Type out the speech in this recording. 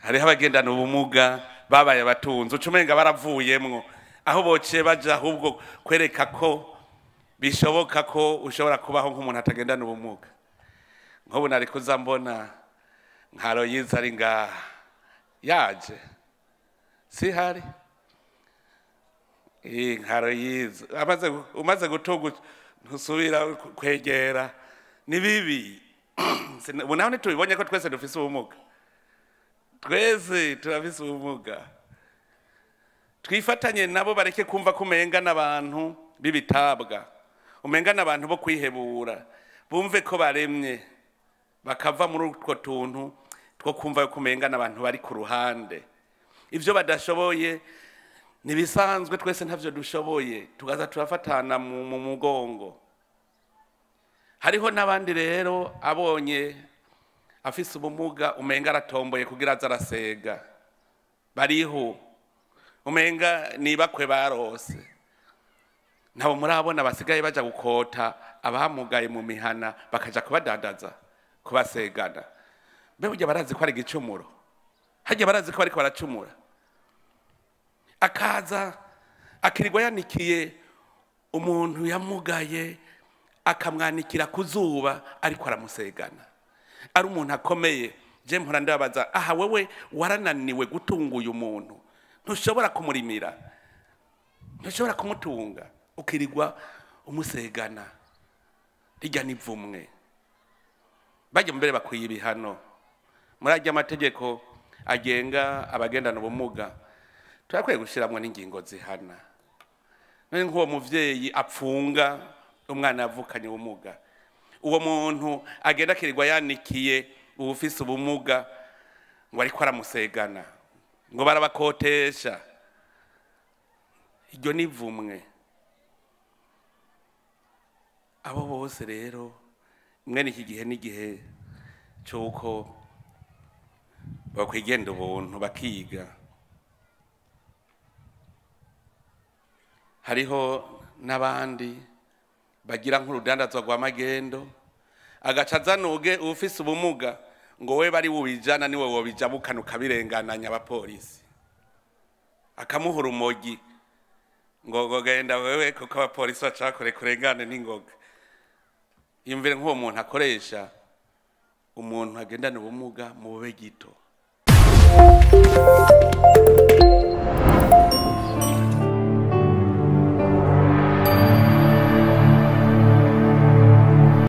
hariho abagendana ubumuga babaye abatunzi ucumenga baravuyemwo aho bociye baja ahubwo kwereka ko bishoboka ko ushobora kubaho nk'umuntu atagendana ubumuga. Nk'ubu nari kuza mbona nkaro yiza ari ngaha yaje si hari nkaro yiza umaze gutuga ntusubira kwegera ni bibi. Unaho ntitubibonye ko twese dufise ubumuga, twese turafise ubumuga. Twifatanye nabo bareke kumva ko umenga n'abantu bibitabwa, umenga n'abantu bo kwihebura, bumve ko baremye bakava muri utwo tuntu two kumva ko umenga n'abantu bari ku ruhande. Ivyo badashoboye nibisanzwe, twese ntavyo dushoboye, tugaza turafatana mu mugongo. Hariho n'abandi rero abonye afise ubumuga umenga aratomboye kugira azarasega, bariho umenga nibakwe barose. Nabo murabona basigaye baja gukota abamugaye mu mihana bakaja kubadadaza kubasegana. Mbe burya barazi ko ari igicumuro, hajya barazi ko bariko baracumura. Akaza akirirwa yanikiye umuntu yamugaye akamwanikira kuzuba ariko aramusegana, ari umuntu akomeye. Je mpora ndabaza, aha wewe warananiwe gutunga uyu muntu, ntushobora kumurimira, ntushobora kumutunga, ukirirwa umusegana. Rijya nivumwe. Bajya mbere bakwiye ibihano. Murajya amategeko agenga abagendana ubumuga turakwiye gushiramwe n'ingingo zihana. None nk'uwo muvyeyi apfunga umwana yavukanye ubumuga, uwo muntu agenda akirirwa yanikiye ubufise ubumuga ngo ariko aramusegana, ngo barabakotesha, iryo nivumwe. Abo bose rero mwene iki gihe n'igihe cyuko bakwigenda ubuntu bakiga. Hariho n'abandi bagira nk'urudandazwa rwa magendo, agaca azanuge ufise ubumuga ngo we bari bubijana niwe wobijabukana ukabirengananya abapolisi, akamuha urumogi ngo genda wewe kuko abapolisi bacakore kurengane n'ingoga. Yumvire nk'uwo muntu akoresha umuntu agendana ubumuga mu bube gito.